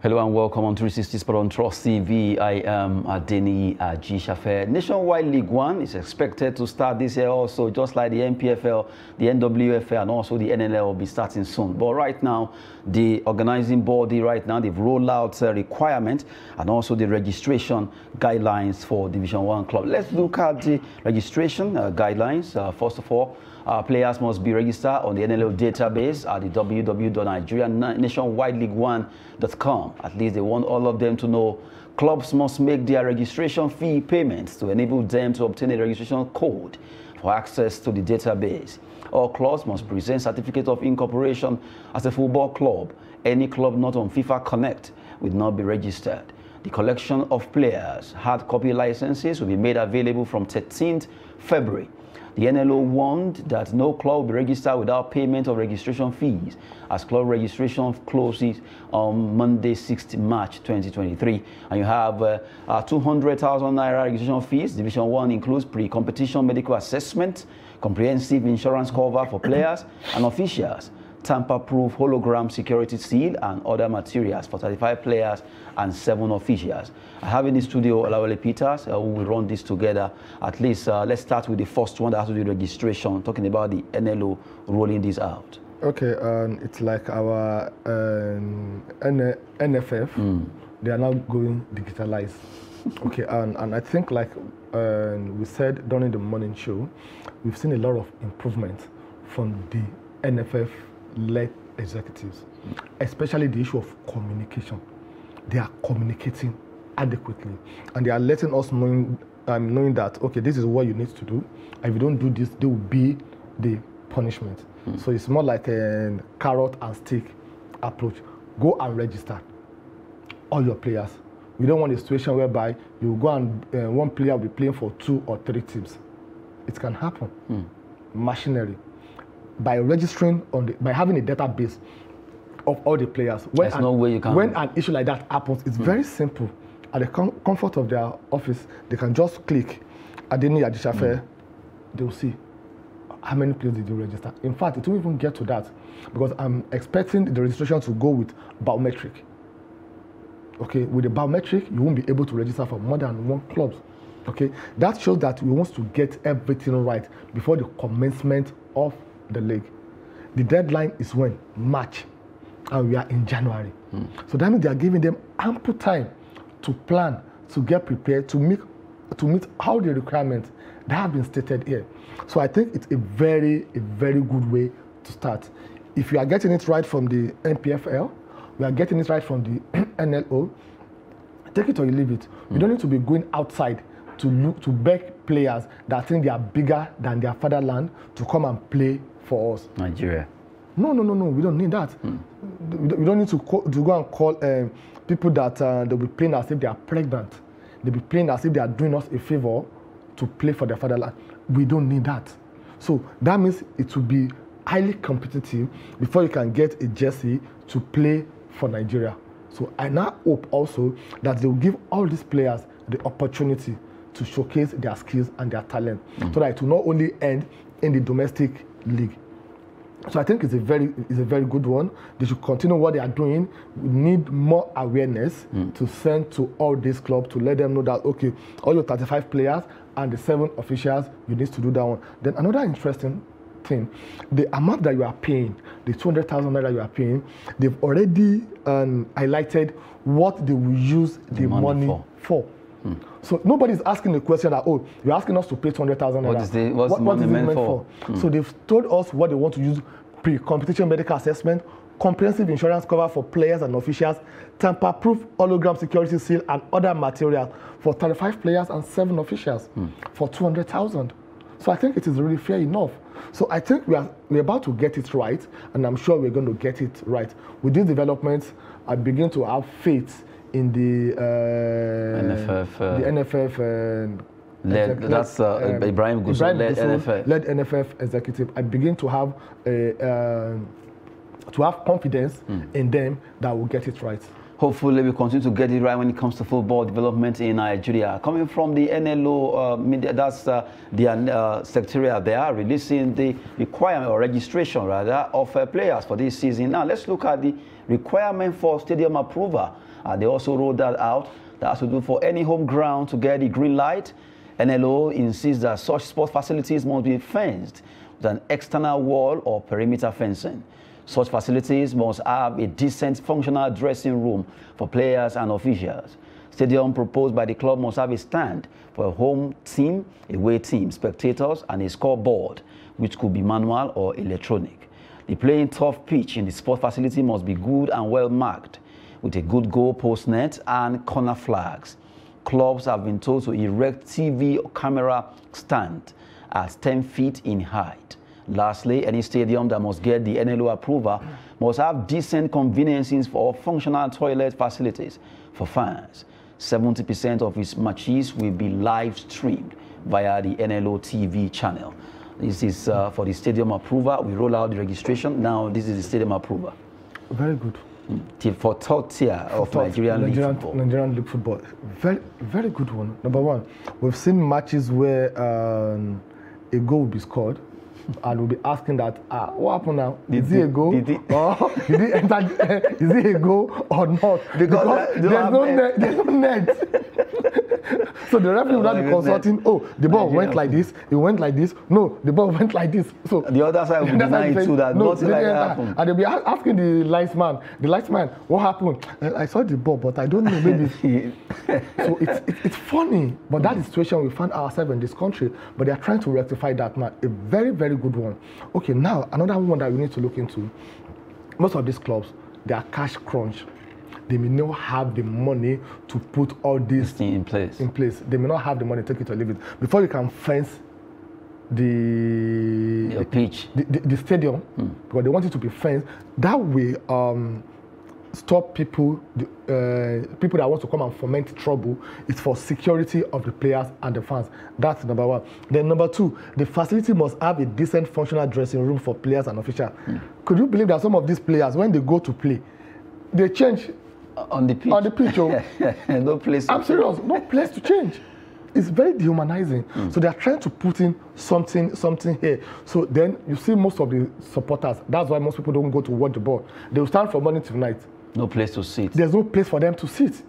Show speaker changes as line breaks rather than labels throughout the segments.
Hello and welcome on 360 Sport on Trust TV. I am Adeni Ajishafe. Nationwide League One is expected to start this year also, just like the NPFL, the NWFL, and also the NLO will be starting soon. But right now, the organizing body they've rolled out requirements and also the registration guidelines for Division 1 club. Let's look at the registration guidelines. First of all, players must be registered on the NLO database at the www.nigerianationwideleague1.com. At least they want all of them to know clubs must make their registration fee payments to enable them to obtain a registration code for access to the database. All clubs must present certificate of incorporation as a football club. Any club not on FIFA Connect will not be registered. The collection of players' hard copy licenses will be made available from 13th February. The NLO warned that no club will be registered without payment of registration fees, as club registration closes on Monday, 6th March 2023. And you have 200,000 naira registration fees. Division 1 includes pre-competition medical assessment, comprehensive insurance cover for players and officials, tamper-proof hologram security seal, and other materials for 35 players and 7 officials. I have in the studio Olawale Peters, who will run this together. At least let's start with the first one that has to do with registration, talking about the NLO rolling this out.
Okay, it's like our NFF, they are now going digitalized. Okay, and I think like we said during the morning show, we've seen a lot of improvement from the NFF-led executives, especially the issue of communication. They are communicating adequately, and they are letting us knowing that, okay, this is what you need to do. If you don't do this, there will be the punishment. So it's more like a carrot and stick approach. Go and register all your players. We don't want a situation whereby you go and one player will be playing for 2 or 3 teams. It can happen. Machinery. By registering by having a database of all the players.
There's no way you can.
When an issue like that happens, it's very simple. At the comfort of their office, they can just click Adeni Ajishafe. They will see how many players did you register. In fact, it won't even get to that, because I'm expecting the registration to go with biometric. Okay, with the biometric, you won't be able to register for more than 1 club. Okay, that shows that we want to get everything right before the commencement of the league. The deadline is when? March, and we are in January. So that means they are giving them ample time to plan, to get prepared, to meet all the requirements that have been stated here. So I think it's a very good way to start. If you are getting it right from the NPFL, we are getting it right from the NLO, take it or you leave it. You don't need to be going outside to beg players that think they are bigger than their fatherland to come and play for us.
Nigeria.
No, we don't need that. We don't need to go and call people that they'll be playing as if they are pregnant. They'll be playing as if they are doing us a favor to play for their fatherland. We don't need that. So that means it will be highly competitive before you can get a jersey to play for Nigeria. So I now hope also that they will give all these players the opportunity to showcase their skills and their talent, so that it will not only end in the domestic league. So I think it's a very good one. They should continue what they are doing. We need more awareness to send to all these clubs to let them know that, okay, all your 35 players and the 7 officials, you need to do that one. Then another interesting thing, the amount that you are paying, the 200,000 naira you are paying, they've already highlighted what they will use the money for. So nobody's asking the question that, oh, you're asking us to pay 200,000 naira.
What's the money meant for?
So they've told us what they want to use: pre-competition medical assessment, comprehensive insurance cover for players and officials, tamper-proof hologram security seal, and other materials for 35 players and 7 officials for 200,000. So I think it is really fair enough. So I think we're about to get it right, and I'm sure we're going to get it right. With these developments, I begin to have faith in the NFF.
That's Ibrahim Gusau led NFF
executive. I begin to have confidence in them that we'll get it right.
Hopefully, we continue to get it right when it comes to football development in Nigeria. Coming from the NLO, that's the secretariat, they are releasing the requirement or registration, rather, of players for this season. Now, let's look at the requirement for stadium approval They also rolled that out. That has to do for any home ground to get the green light. NLO insists that such sport facilities must be fenced with an external wall or perimeter fencing. Such facilities must have a decent functional dressing room for players and officials. Stadium proposed by the club must have a stand for a home team, away team, spectators, and a scoreboard, which could be manual or electronic. The playing turf pitch in the sport facility must be good and well marked, with a good goal post net and corner flags. Clubs have been told to erect TV or camera stand at 10 feet in height. Lastly, any stadium that must get the NLO approval must have decent conveniences for functional toilet facilities for fans. 70% of its matches will be live streamed via the NLO TV channel. This is for the stadium approval. We roll out the registration. Now this is the stadium approval.
Very good.
For third tier of Nigerian
League football. Very, very good one. Number one, we've seen matches where a goal will be scored, and we'll be asking that, what happened now? Is it a goal? Did it enter? Is it a goal or not? Because there's no net. So the referee will not be consulting, the ball went like this, it went like this. No, the ball went like this. So
the other side will deny too that nothing like that happened.
And they'll be asking the linesman, what happened? I saw the ball, but I don't know, maybe. So it's funny, but that is the situation we find ourselves in this country, but they're trying to rectify that now. A very, very good one. Okay, now another one that we need to look into. Most of these clubs, they are cash crunch. They may not have the money to put all this
in place.
They may not have the money, take it or leave it. Before you can fence the
pitch,
the stadium, because they want it to be fenced. That way, stop people, people that want to come and foment trouble. It's for security of the players and the fans. That's number one. Then number two, the facility must have a decent functional dressing room for players and officials. Could you believe that some of these players, when they go to play, they change
on the pitch?
On the pitch,
no place.
I'm serious. No place to change. It's very dehumanizing. So they are trying to put in something here. So then you see most of the supporters. That's why most people don't go to watch the ball. They will stand from morning to night.
No place to sit.
There's no place for them to sit.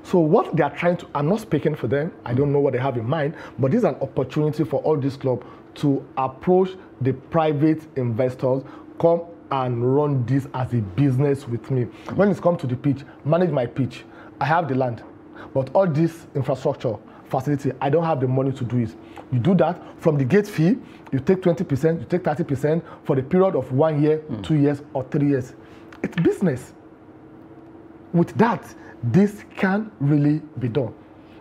So what they are trying to, I'm not speaking for them. I don't know what they have in mind, but this is an opportunity for all these clubs to approach the private investors, come and run this as a business with me. When it's come to the pitch, manage my pitch. I have the land, but all this infrastructure, facility, I don't have the money to do it. You do that from the gate fee, you take 20%, you take 30% for the period of 1 year, 2 years, or 3 years. It's business. With that, this can really be done.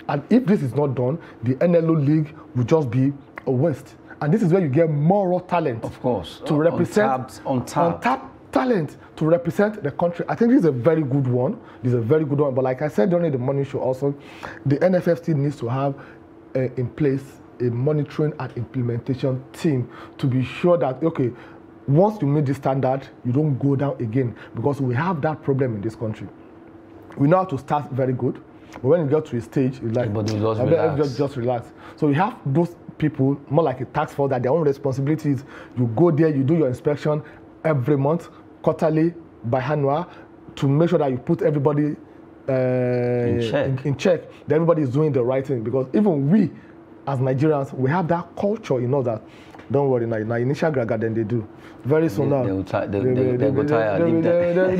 And if this is not done, the NLO League will just be a waste. And this is where you get more raw talent.
Of course.
To represent untapped talent to represent the country. I think this is a very good one. This is a very good one. But like I said during the morning show also, the NFFT needs to have in place a monitoring and implementation team to be sure that, okay, once you meet the standard, you don't go down again, because we have that problem in this country. We know how to start very good, but when you get to a stage, it's like, just relax. So you have those people, more like a task force, that their own responsibilities. You go there, you do your inspection every month, quarterly, biannual, to make sure that you put everybody in check, that everybody is doing the right thing. Because even we, as Nigerians, we have that culture, you know, that don't worry, now initial graga, then they do. Very soon now. They'll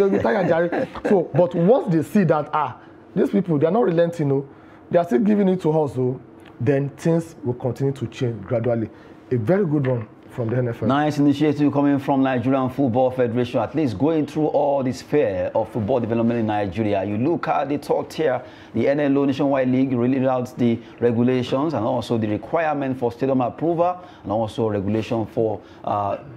be tired, Jerry. So, but once they see that, these people, they're not relenting, no, they are still giving it to us, so then things will continue to change gradually. A very good one from the NFL.
Nice initiative coming from Nigerian Football Federation, at least going through all this sphere of football development in Nigeria. You look at the top tier, the NLO Nationwide League really out the regulations and also the requirement for stadium approval and also regulation for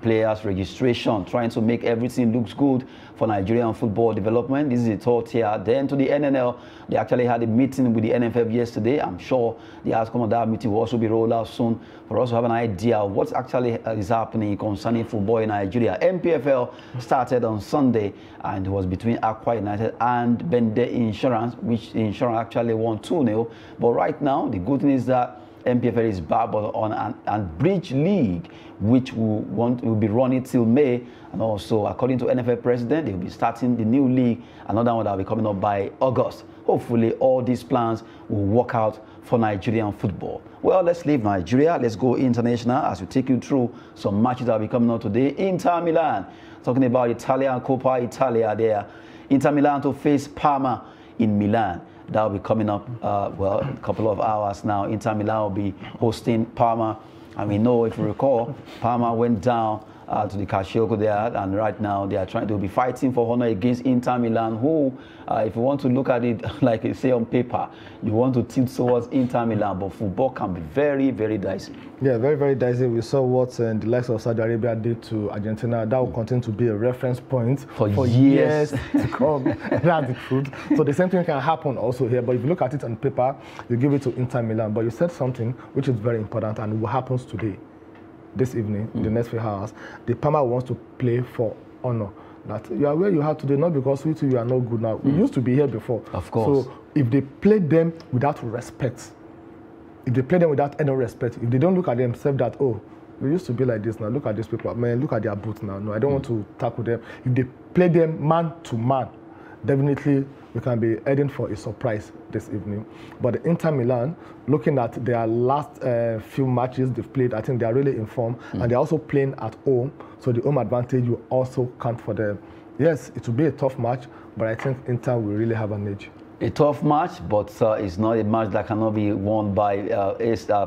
players registration, trying to make everything looks good for Nigerian football development. This is the top tier. Then to the NNL, they actually had a meeting with the NFF yesterday. I'm sure the outcome of that meeting will also be rolled out soon for us to have an idea of what's actually is happening concerning football in Nigeria. MPFL started on Sunday and it was between Aqua United and Bende Insurance, which the Insurance actually won 2-0. But right now, the good thing is that MPFL is back, but on an Bridge League, which will be running till May. And also, according to NFL president, they will be starting the new league, another one that will be coming up by August. Hopefully, all these plans will work out for Nigerian football. Well, let's leave Nigeria. Let's go international as we take you through some matches that will be coming up today. Inter Milan, talking about Italian Coppa Italia there. Inter Milan to face Parma in Milan. That will be coming up, well, a couple of hours now. Inter Milan will be hosting Parma. And we know, if you recall, Parma went down to the Calciopoli there, and right now they are trying to be fighting for honor against Inter Milan, who, if you want to look at it like you say on paper, you want to tilt towards Inter Milan, but football can be very, very dicey. Yeah, very, very dicey. We saw what the likes of Saudi Arabia did to Argentina. That will continue to be a reference point for years to come. That's the truth. So the same thing can happen also here, but if you look at it on paper, you give it to Inter Milan. But you said something which is very important, and what happens today, this evening, in the next few hours, the Parma wants to play for honor. That you are where you are today, not because we too you are not good now. We used to be here before. Of course. So if they play them without respect, if they play them without any respect, if they don't look at themselves that, oh, we used to be like this now, look at these people, man, look at their boots now. No, I don't want to tackle them. If they play them man to man, definitely we can be heading for a surprise this evening. But the Inter Milan, looking at their last few matches they've played, I think they are really in form, and they're also playing at home, so the home advantage will also count for them. Yes, it will be a tough match, but I think Inter will really have an edge. A tough match, but it's not a match that cannot be won by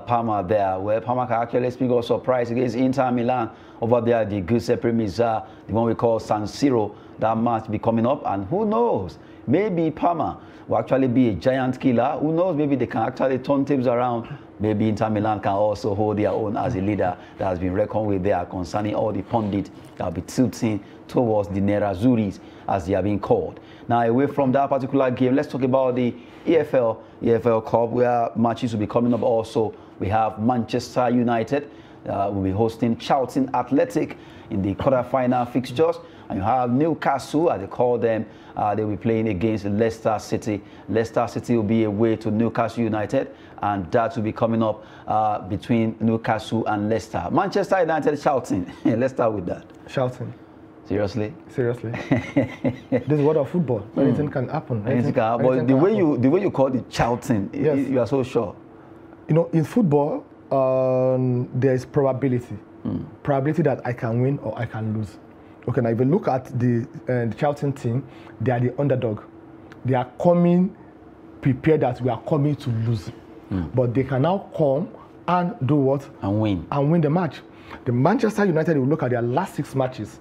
Parma there, where Parma can actually speak of surprise against Inter Milan over there, the Giuseppe Meazza, the one we call San Siro. That match be coming up, and who knows, maybe Parma will actually be a giant killer. Who knows, maybe they can actually turn tables around. Maybe Inter Milan can also hold their own as a leader that has been reckoned with there concerning all the pundits that will be tilting towards the Nerazzurris, as they are being called. Now, away from that particular game, let's talk about the EFL Cup, where matches will be coming up also. We have Manchester United will be hosting Charlton Athletic in the quarter-final fixtures. And you have Newcastle, as they call them, they will be playing against Leicester City. Leicester City will be away to Newcastle United, and that will be coming up between Newcastle and Leicester. Manchester United, Charlton. Let's start with that. Charlton. Seriously? Seriously. This is what of football. Anything can happen. Anything can happen. But the way you call it Charlton, yes, you are so sure. You know, in football, there is probability. Probability that I can win or I can lose. Okay, now if you look at the Charlton team, they are the underdog. They are coming prepared that we are coming to lose. But they can now come and do what? And win. And win the match. The Manchester United will look at their last 6 matches.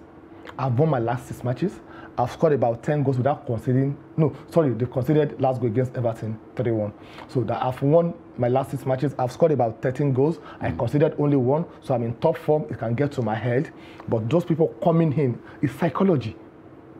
I've won my last 6 matches. I've scored about 10 goals without conceding. No, sorry, they conceded last goal against Everton, 3-1. So that I've won my last 6 matches. I've scored about 13 goals. I conceded only 1. So I'm in top form. It can get to my head. But those people coming in is psychology.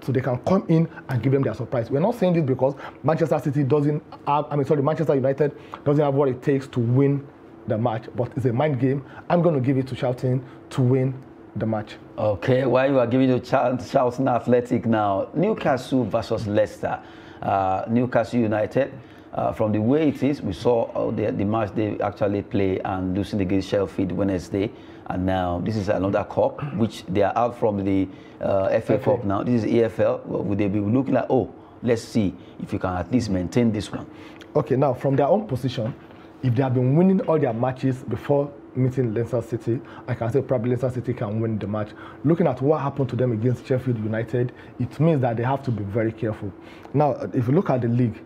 So they can come in and give them their surprise. We're not saying this because Manchester City doesn't have, Manchester United doesn't have what it takes to win the match. But it's a mind game. I'm going to give it to Charlton to win the match. Okay, while you are giving to Charlton Athletic now, Newcastle versus Leicester. Newcastle United, from the way it is, we saw the match they actually play and losing against Sheffield Wednesday. And now this is another cup, which they are out from the FA Cup now. This is EFL. Would they be looking at, oh, let's see if you can at least maintain this one? Okay, now from their own position, if they have been winning all their matches before meeting Leicester City, I can say probably Leicester City can win the match. Looking at what happened to them against Sheffield United, it means that they have to be very careful. Now, if you look at the league,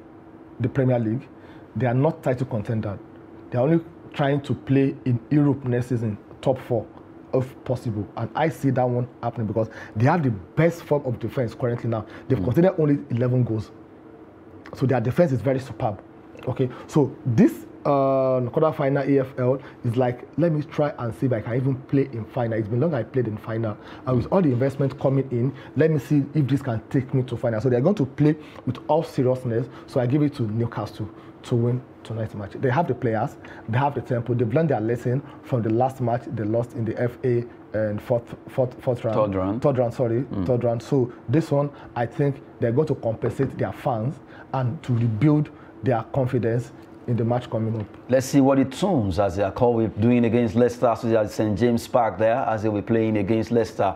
the Premier League, they are not title contender. They are only trying to play in Europe next season, top 4, if possible. And I see that one happening because they have the best form of defense currently now. They've conceded only 11 goals. So their defense is very superb. Okay, so this quarter-final EFL is like, let me try and see if I can even play in final. It's been long I played in final. And with all the investment coming in, let me see if this can take me to final. So they're going to play with all seriousness. So I give it to Newcastle to win tonight's match. They have the players, they have the tempo. They've learned their lesson from the last match they lost in the FA and third round. So this one, I think they're going to compensate their fans and to rebuild their confidence
in the match coming up.
Let's see what the Toons, as they are called, doing against Leicester, so at St. James Park there, as they were playing against Leicester,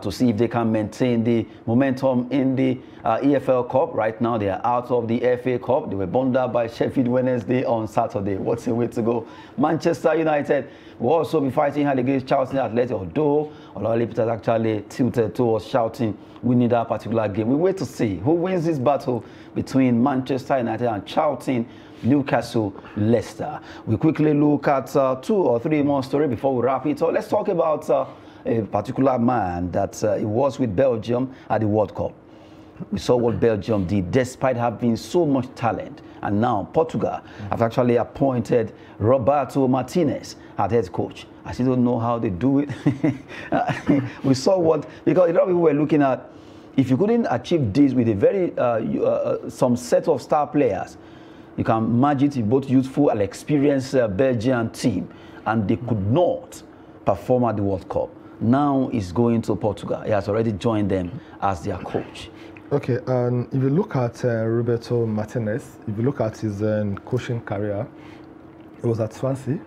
to see if they can maintain the momentum in the EFL Cup. Right now, they are out of the FA Cup. They were burned out by Sheffield Wednesday on Saturday. What's a way to go? Manchester United will also be fighting hard against Charlton Athletic, although Olawale Peters actually tilted towards shouting, we need that particular game. We wait to see who wins this battle between Manchester United and Charlton, Newcastle, Leicester. We quickly look at 2 or 3 more stories before we wrap it. So let's talk about a particular man that he was with Belgium at the World Cup. We saw what Belgium did despite having so much talent. And now Portugal have actually appointed Roberto Martinez as head coach. I still don't know how they do it. We saw what, because a lot of people were looking at, if you couldn't achieve this with a very, some set of star players, you can merge it with both youthful and experienced Belgian team, and they could not perform at the World Cup. Now he's going to Portugal. He has already joined them as their coach.
Okay, and if you look at Roberto Martinez, if you look at his coaching career, he was at Swansea,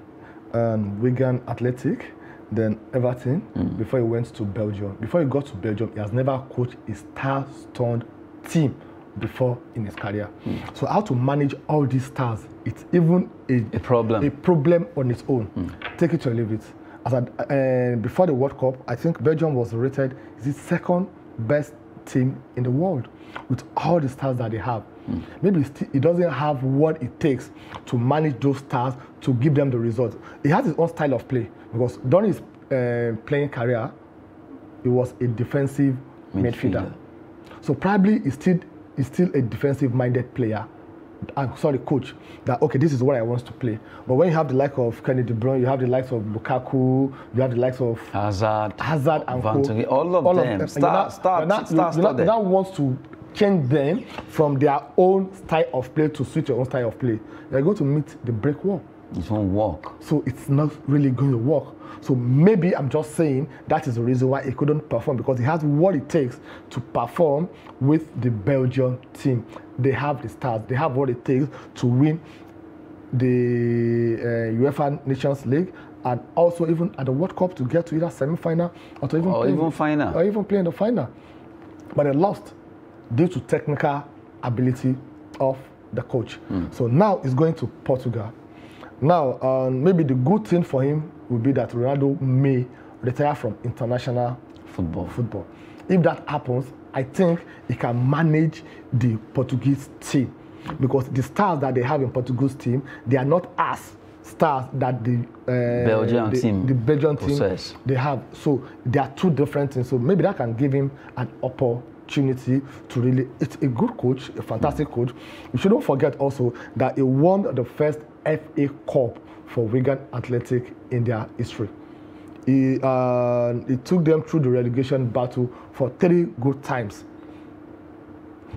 Wigan Athletic, then Everton, before he went to Belgium. Before he got to Belgium, he has never coached a star-studded team before in his career. So how to manage all these stars, it's even a problem on its own. Take it or leave it. As before the World Cup, I think Belgium was rated as the second best team in the world with all the stars that they have. Maybe it doesn't have what it takes to manage those stars to give them the results. He has his own style of play, because during his playing career, he was a defensive midfielder. So probably he's still a defensive-minded player. I'm sorry, coach, that okay, this is what I want to play. But when you have the likes of Kenny De Bruyne, you have the likes of Lukaku, you have the likes of
Hazard
and
Co. All of them.
You now want to change them from their own style of play to switch your own style of play. You're going to meet the brick wall.
It won't work.
So it's not really going to work. So maybe I'm just saying that is the reason why he couldn't perform, because he has what it takes to perform with the Belgian team. They have the stars. They have what it takes to win the UEFA Nations League, and also even at the World Cup to get to either semi-final or to even play in the final. But they lost due to technical ability of the coach. So now he's going to Portugal. Now, maybe the good thing for him will be that Ronaldo may retire from international football. If that happens, I think he can manage the Portuguese team, because the stars that they have in Portuguese team, they are not as stars that the Belgian team they have. So they are two different things. So maybe that can give him an opportunity to really. It's a good coach, a fantastic coach. We shouldn't forget also that he won the first FA Cup for Wigan Athletic in their history. He took them through the relegation battle for 3 good times.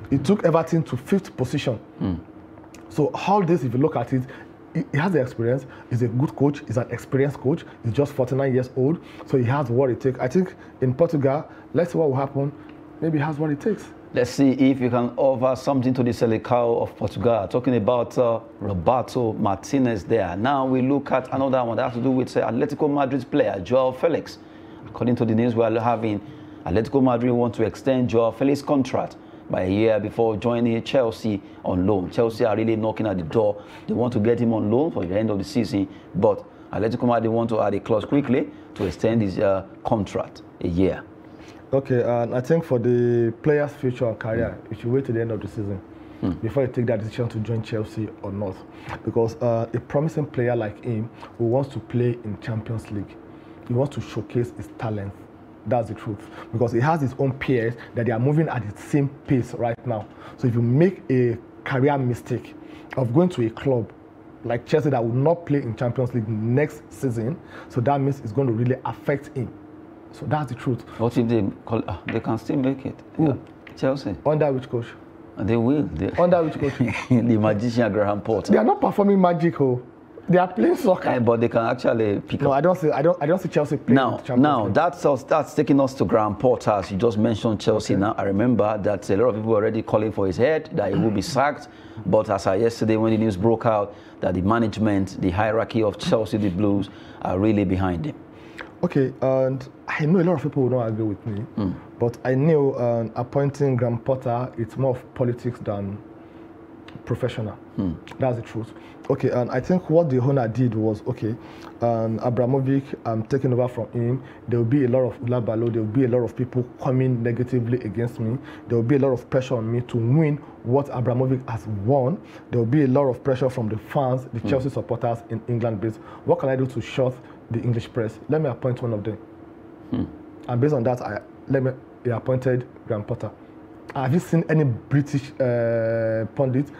He took Everton to 5th position. So all this, if you look at it, he has the experience. He's a good coach. He's an experienced coach. He's just 49 years old. So he has what it takes. I think in Portugal, let's see what will happen. Maybe he has what it takes.
Let's see if you can offer something to the Selecao of Portugal. Talking about Roberto Martinez there. Now we look at another one that has to do with Atletico Madrid's player, Joao Felix. According to the news we are having, Atletico Madrid want to extend Joao Felix's contract by a year before joining Chelsea on loan. Chelsea are really knocking at the door. They want to get him on loan for the end of the season, but Atletico Madrid want to add a clause quickly to extend his contract a year.
Okay, and I think for the player's future and career, you should wait to the end of the season before you take that decision to join Chelsea or not. Because a promising player like him who wants to play in Champions League, he wants to showcase his talent. That's the truth. Because he has his own peers that they are moving at the same pace right now. So if you make a career mistake of going to a club like Chelsea that will not play in Champions League next season, so that means it's going to really affect him. So that's the truth.
What if they they can still make it?
Who?
Chelsea.
Under which coach?
They will.
Under which coach?
The magician Graham Potter.
They are not performing magic. They are playing soccer.
But they can actually pick up.
No, I don't see Chelsea playing.
Now that's taking us to Graham Potter. As you just mentioned Chelsea. Now I remember that a lot of people were already calling for his head, that he will be sacked. But as of yesterday, when the news broke out that the management, the hierarchy of Chelsea, the Blues, are really behind him. Okay, and I know a lot of people will not agree with me, but I know appointing Graham Potter, it's more of politics than professional. That's the truth. Okay, and I think what the owner did was, okay, Abramovich taking over from him, there will be a lot of labalo, there will be a lot of people coming negatively against me, there will be a lot of pressure on me to win what Abramovich has won, there will be a lot of pressure from the fans, the Chelsea supporters in England based. What can I do to shut the English press? Let me appoint one of them. And based on that, I appointed Graham Potter. Have you seen any British pundits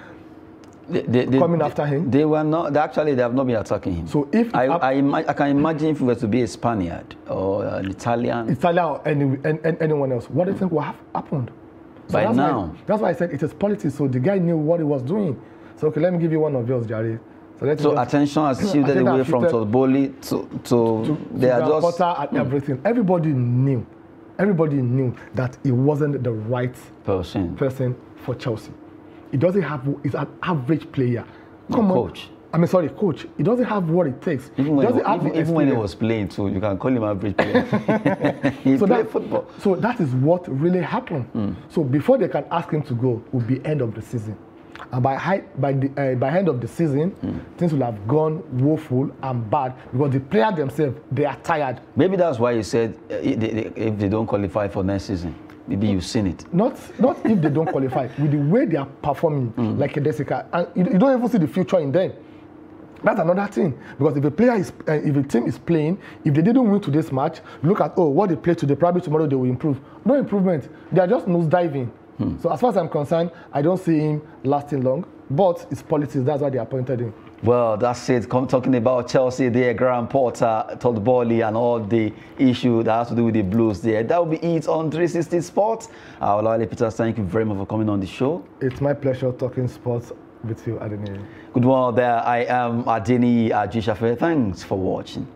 coming after him? They were not. Actually, they have not been attacking him. So if I can imagine if it were to be a Spaniard or an Italian or anyone else, what do you think would have happened? So by now, that's why I said it is politics. So the guy knew what he was doing. So okay, let me give you one of yours, Jerry. So attention has shifted away from Tolboli to they are just Potter and everything. Everybody knew that he wasn't the right person for Chelsea. He doesn't have. He's an average player. Coach. Coach. He doesn't have what it takes. Even when he was playing too, you can call him average player. He played football. So that is what really happened. So before they can ask him to go, will be end of the season. And by end of the season, things will have gone woeful and bad because the players themselves, they are tired. Maybe that's why you said if they don't qualify for next season. Maybe you've seen it. Not if they don't qualify. With the way they are performing, like a Jessica, and you don't even see the future in them. That's another thing. Because if if a team is playing, if they didn't win today's match, look at what they played today. Probably tomorrow they will improve. No improvement. They are just nose diving. So as far as I'm concerned, I don't see him lasting long. But it's politics. That's why they appointed him. Well, that's it. Talking about Chelsea there, Graham Potter, Todd Bowley, and all the issue that has to do with the Blues there. That will be it on 360 Sports. Olale Peters, thank you very much for coming on the show. It's my pleasure talking sports with you, Adeni. Good morning there. I am Adeni Ajishafe. Thanks for watching.